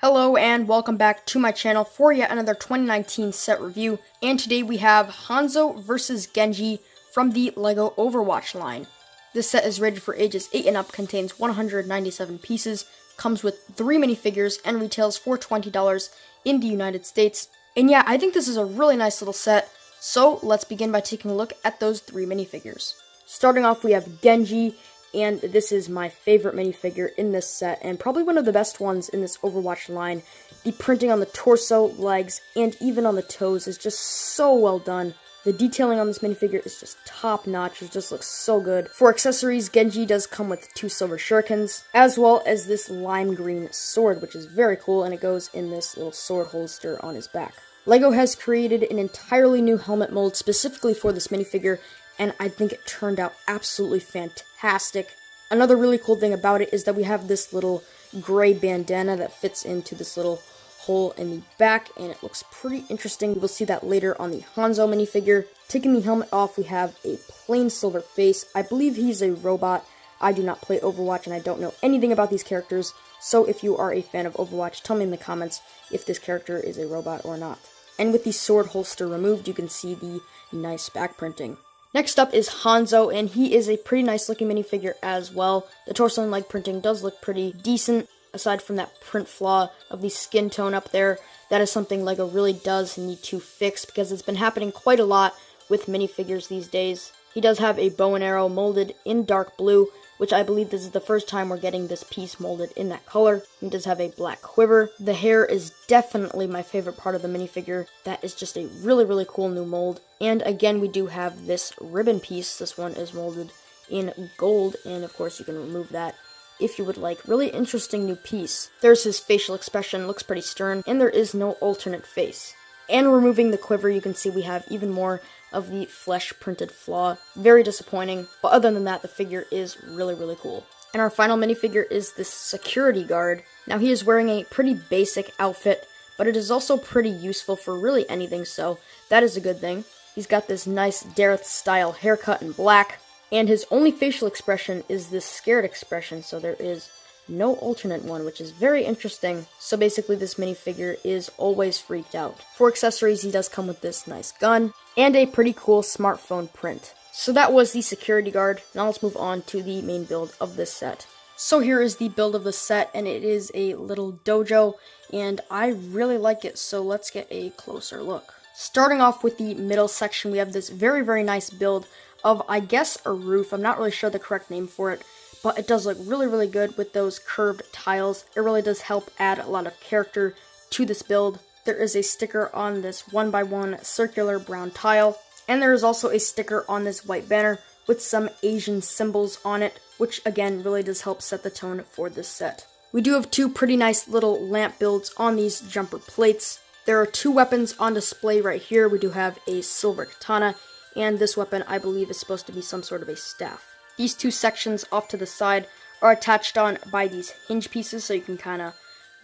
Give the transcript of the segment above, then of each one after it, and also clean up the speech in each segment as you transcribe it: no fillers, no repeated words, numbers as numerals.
Hello and welcome back to my channel for yet another 2019 set review, and today we have Hanzo vs Genji from the LEGO Overwatch line. This set is rated for ages 8 and up, contains 197 pieces, comes with 3 minifigures, and retails for $20 in the United States. And yeah, I think this is a really nice little set, so let's begin by taking a look at those 3 minifigures. Starting off, we have Genji. And this is my favorite minifigure in this set, and probably one of the best ones in this Overwatch line. The printing on the torso, legs, and even on the toes is just so well done. The detailing on this minifigure is just top-notch. It just looks so good. For accessories, Genji does come with 2 silver shurikens, as well as this lime green sword, which is very cool, and it goes in this little sword holster on his back. LEGO has created an entirely new helmet mold specifically for this minifigure, and I think it turned out absolutely fantastic. Another really cool thing about it is that we have this little gray bandana that fits into this little hole in the back, and it looks pretty interesting. We'll see that later on the Hanzo minifigure. Taking the helmet off, we have a plain silver face. I believe he's a robot. I do not play Overwatch, and I don't know anything about these characters, so if you are a fan of Overwatch, tell me in the comments if this character is a robot or not. And with the sword holster removed, you can see the nice back printing. Next up is Hanzo, and he is a pretty nice looking minifigure as well. The torso and leg printing does look pretty decent, aside from that print flaw of the skin tone up there. That is something LEGO really does need to fix, because it's been happening quite a lot with minifigures these days. He does have a bow and arrow molded in dark blue, which I believe this is the first time we're getting this piece molded in that color. He does have a black quiver. The hair is definitely my favorite part of the minifigure. That is just a really cool new mold. And again, we do have this ribbon piece. This one is molded in gold, and of course you can remove that if you would like. Really interesting new piece. There's his facial expression, looks pretty stern, and there is no alternate face. And removing the quiver, you can see we have even more of the flesh printed flaw. Very disappointing, but other than that, the figure is really cool. And our final minifigure is this security guard. Now, he is wearing a pretty basic outfit, but it is also pretty useful for really anything, so that is a good thing. He's got this nice Dareth style haircut in black, and his only facial expression is this scared expression, so there is no alternate one, which is very interesting. So basically, this minifigure is always freaked out. For accessories, he does come with this nice gun and a pretty cool smartphone print. So that was the security guard. Now let's move on to the main build of this set. So here is the build of the set, and it is a little dojo, and I really like it, so let's get a closer look. Starting off with the middle section, we have this very nice build of, I guess, a roof. I'm not really sure the correct name for it, but it does look really good with those curved tiles. It really does help add a lot of character to this build. There is a sticker on this 1x1 circular brown tile, and there is also a sticker on this white banner with some Asian symbols on it, which again really does help set the tone for this set. We do have 2 pretty nice little lamp builds on these jumper plates. There are 2 weapons on display right here. We do have a silver katana, and this weapon I believe is supposed to be some sort of a staff. These 2 sections off to the side are attached on by these hinge pieces, so you can kind of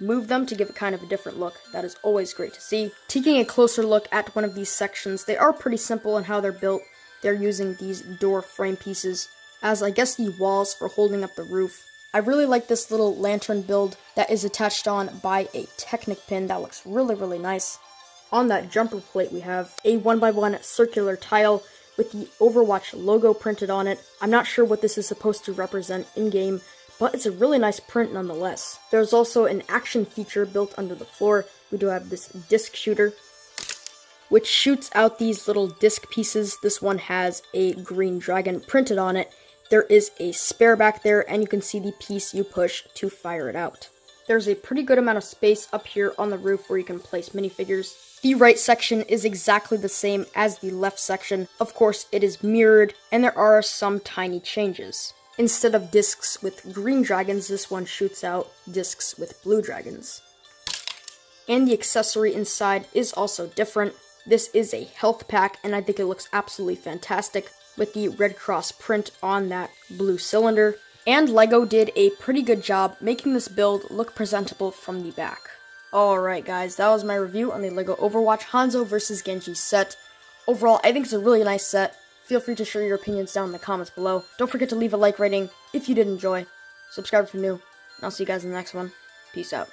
move them to give it kind of a different look. That is always great to see. Taking a closer look at one of these sections, they are pretty simple in how they're built. They're using these door frame pieces as, I guess, the walls for holding up the roof. I really like this little lantern build that is attached on by a Technic pin. That looks really nice. On that jumper plate, we have a 1x1 circular tile with the Overwatch logo printed on it. I'm not sure what this is supposed to represent in-game, but it's a really nice print nonetheless. There's also an action feature built under the floor. We do have this disc shooter, which shoots out these little disc pieces. This one has a green dragon printed on it. There is a spare back there, and you can see the piece you push to fire it out. There's a pretty good amount of space up here on the roof where you can place minifigures. The right section is exactly the same as the left section. Of course, it is mirrored, and there are some tiny changes. Instead of discs with green dragons, this one shoots out discs with blue dragons. And the accessory inside is also different. This is a health pack, and I think it looks absolutely fantastic with the Red Cross print on that blue cylinder. And LEGO did a pretty good job making this build look presentable from the back. Alright guys, that was my review on the LEGO Overwatch Hanzo vs Genji set. Overall, I think it's a really nice set. Feel free to share your opinions down in the comments below. Don't forget to leave a like rating if you did enjoy. Subscribe if you're new, and I'll see you guys in the next one. Peace out.